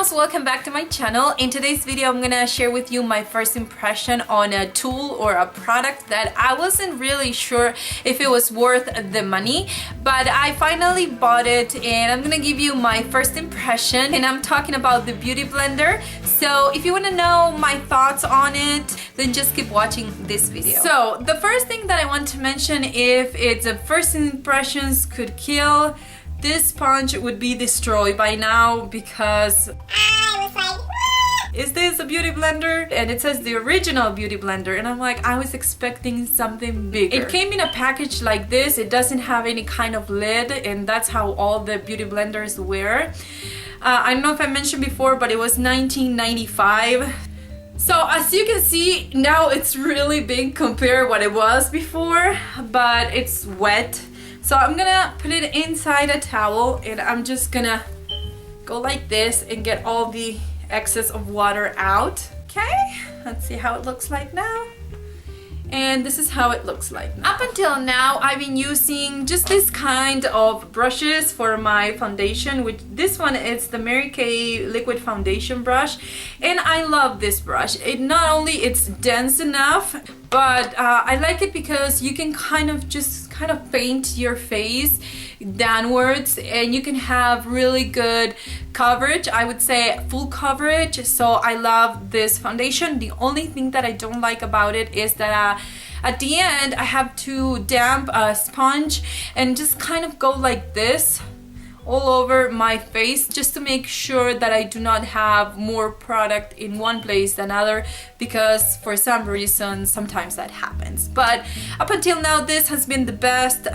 girls, welcome back to my channel. In today's video I'm gonna share with you my first impression on a tool or a product that I wasn't really sure if it was worth the money, but I finally bought it and I'm gonna give you my first impression, and I'm talking about the beauty blender. So if you want to know my thoughts on it, then just keep watching this video. So the first thing that I want to mention, if it's a first impressions could kill, this sponge would be destroyed by now because I was like, what? Is this a beauty blender? And it says the original beauty blender, and I'm like, I was expecting something bigger. It came in a package like this. It doesn't have any kind of lid, and that's how all the beauty blenders were. I don't know if I mentioned before, but it was $19.95. So as you can see, now it's really big compared to what it was before, but it's wet. So I'm gonna put it inside a towel and I'm just gonna go like this and get all the excess of water out. Okay, let's see how it looks like now. And this is how it looks like now. Up until now, I've been using just this kind of brushes for my foundation, which this one is the Mary Kay liquid foundation brush, and I love this brush. It not only it's dense enough, but I like it because you can kind of paint your face downwards and you can have really good coverage. I would say full coverage. So I love this foundation. The only thing that I don't like about it is that at the end I have to damp a sponge and just kind of go like this all over my face just to make sure that I do not have more product in one place than other, because for some reason sometimes that happens. But up until now, this has been the best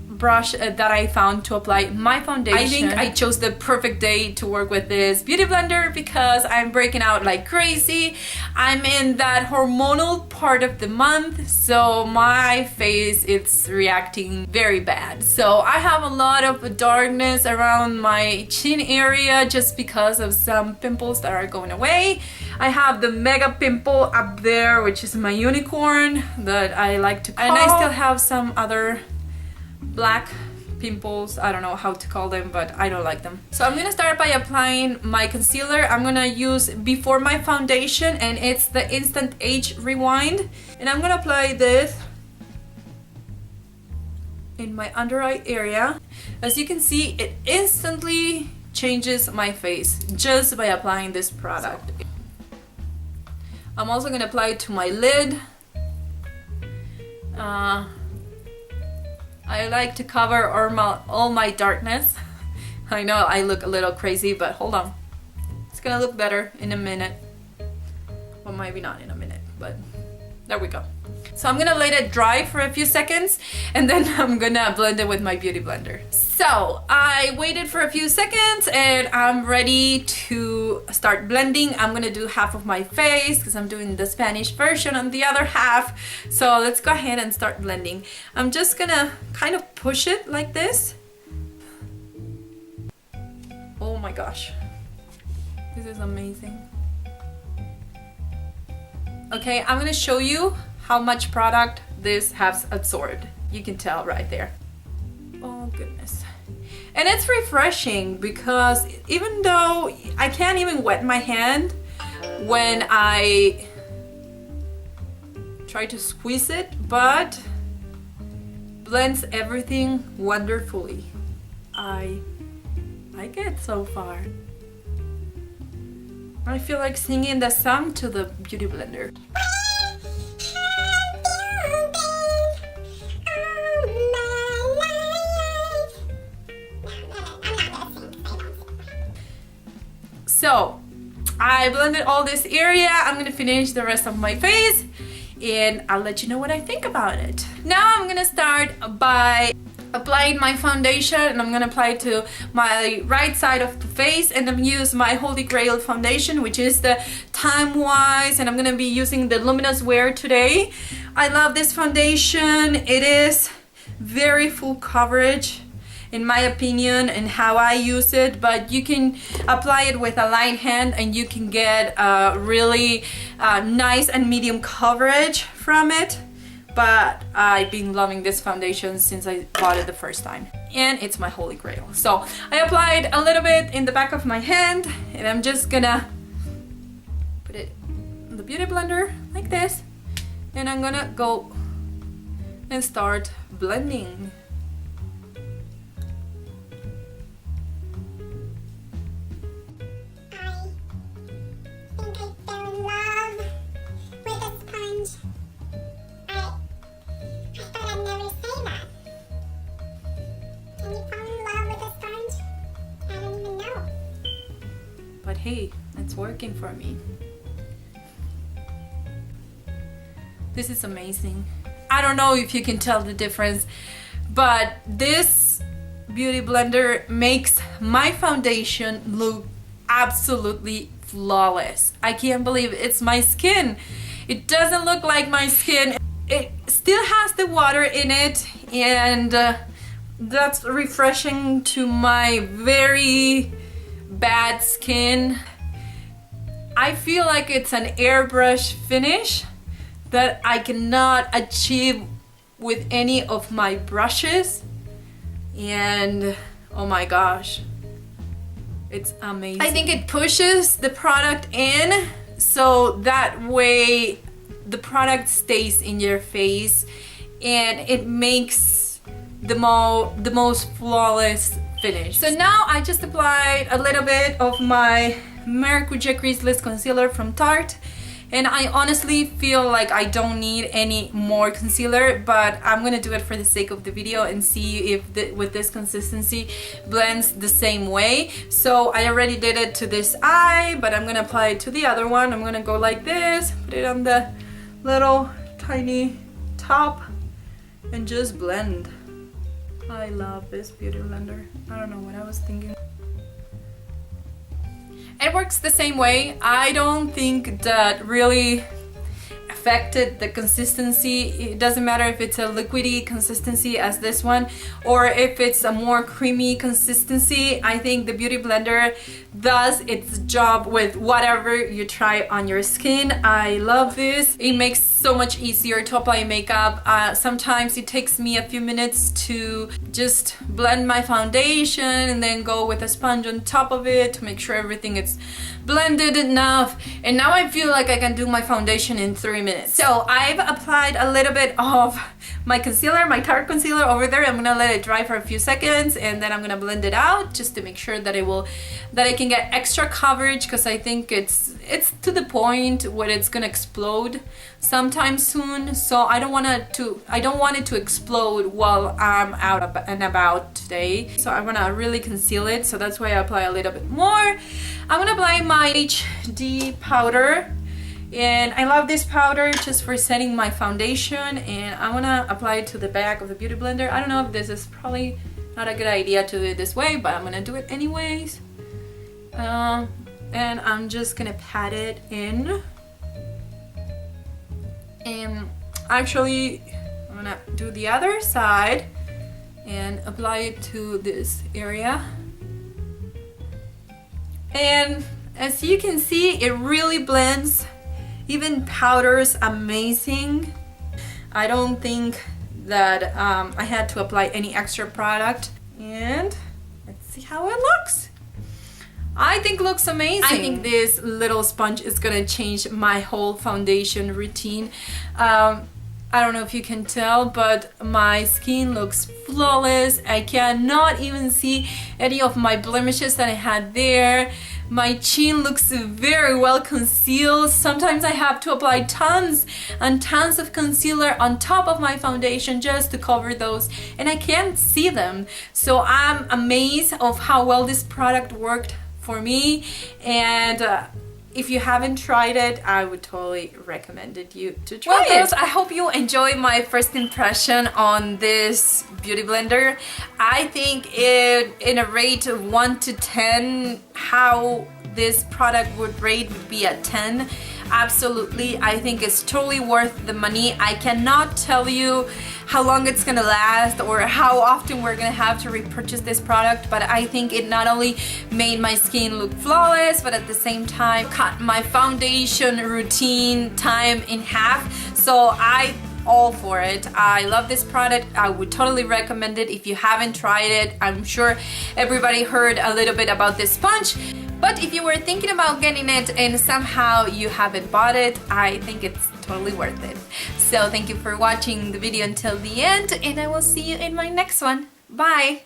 brush that I found to apply my foundation. I think I chose the perfect day to work with this beauty blender because I'm breaking out like crazy. I'm in that hormonal part of the month, so my face it's reacting very bad. So I have a lot of darkness around my chin area just because of some pimples that are going away. I have the mega pimple up there, which is my unicorn that I like to call. And I still have some other black pimples. I don't know how to call them, but I don't like them. So I'm gonna start by applying my concealer. I'm gonna use before my foundation, and it's the Instant Age Rewind, and I'm gonna apply this in my under eye area. As you can see, it instantly changes my face just by applying this product. I'm also gonna apply it to my lid. I like to cover all my darkness. I know I look a little crazy, but hold on. It's gonna look better in a minute. Well, maybe not in a minute, but there we go. So I'm gonna let it dry for a few seconds and then I'm gonna blend it with my beauty blender. So I waited for a few seconds and I'm ready to start blending. I'm gonna do half of my face because I'm doing the Spanish version on the other half. So let's go ahead and start blending. I'm just gonna kind of push it like this. Oh my gosh, this is amazing. Okay, I'm gonna show you how much product this has absorbed. You can tell right there. Oh goodness. And it's refreshing because even though I can't even wet my hand when I try to squeeze it, but blends everything wonderfully. I like it so far. I feel like singing the song to the beauty blender. So I blended all this area. I'm gonna finish the rest of my face and I'll let you know what I think about it. Now I'm gonna start by applying my foundation, and I'm gonna apply it to my right side of the face, and I'm use my Holy Grail foundation, which is the Timewise, and I'm gonna be using the Luminous Wear today. I love this foundation. It is very full coverage in my opinion and how I use it, but you can apply it with a light hand and you can get really nice and medium coverage from it. but I've been loving this foundation since I bought it the first time, and it's my holy grail. So I applied a little bit in the back of my hand, and I'm just gonna put it in the beauty blender like this, and I'm gonna go and start blending. But hey, it's working for me. This is amazing. I don't know if you can tell the difference, but this beauty blender makes my foundation look absolutely flawless. I can't believe it's my skin. It doesn't look like my skin. It still has the water in it, and that's refreshing to my very bad skin. I feel like it's an airbrush finish that I cannot achieve with any of my brushes, and oh my gosh, it's amazing. I think it pushes the product in so that way the product stays in your face, and it makes the most flawless finish. So now I just applied a little bit of my Maracuja Creaseless concealer from Tarte, and I honestly feel like I don't need any more concealer, but I'm gonna do it for the sake of the video and see if with this consistency blends the same way. So I already did it to this eye, but I'm gonna apply it to the other one. I'm gonna go like this, put it on the little tiny top, and just blend. I love this beauty blender. I don't know what I was thinking. It works the same way. I don't think that really affected the consistency. It doesn't matter if it's a liquidy consistency as this one, or if it's a more creamy consistency. I think the beauty blender does its job with whatever you try on your skin. I love this. It makes so much easier to apply makeup. Sometimes it takes me a few minutes to just blend my foundation and then go with a sponge on top of it to make sure everything is blended enough. And now I feel like I can do my foundation in 3 minutes. So I've applied a little bit of my concealer, my Tarte concealer over there. I'm gonna let it dry for a few seconds, and then I'm gonna blend it out just to make sure that I can get extra coverage, because I think it's to the point where it's gonna explode sometime soon. So I don't want it to explode while I'm out and about today. So I wanna really conceal it, so that's why I apply a little bit more. I'm gonna apply my HD powder, and I love this powder just for setting my foundation, and I wanna apply it to the back of the beauty blender. I don't know if this is probably not a good idea to do it this way, but I'm gonna do it anyways. And I'm just gonna pat it in, and actually I'm gonna do the other side and apply it to this area. And as you can see, it really blends. Even powder's amazing. I don't think that I had to apply any extra product. And let's see how it looks. I think it looks amazing. I think this little sponge is gonna change my whole foundation routine. I don't know if you can tell, but my skin looks flawless. I cannot even see any of my blemishes that I had there. My chin looks very well concealed. Sometimes I have to apply tons and tons of concealer on top of my foundation just to cover those, and I can't see them. So I'm amazed of how well this product worked for me, and if you haven't tried it, I would totally recommend you to try it. Girls, I hope you enjoy my first impression on this beauty blender. I think in a rate of 1 to 10, how this product would rate would be a 10. Absolutely, I think it's totally worth the money. I cannot tell you how long it's gonna last or how often we're gonna have to repurchase this product, but I think it not only made my skin look flawless, but at the same time cut my foundation routine time in half. So I all for it. I love this product. I would totally recommend it if you haven't tried it. I'm sure everybody heard a little bit about this sponge. But if you were thinking about getting it and somehow you haven't bought it, I think it's totally worth it. So thank you for watching the video until the end, and I will see you in my next one. Bye!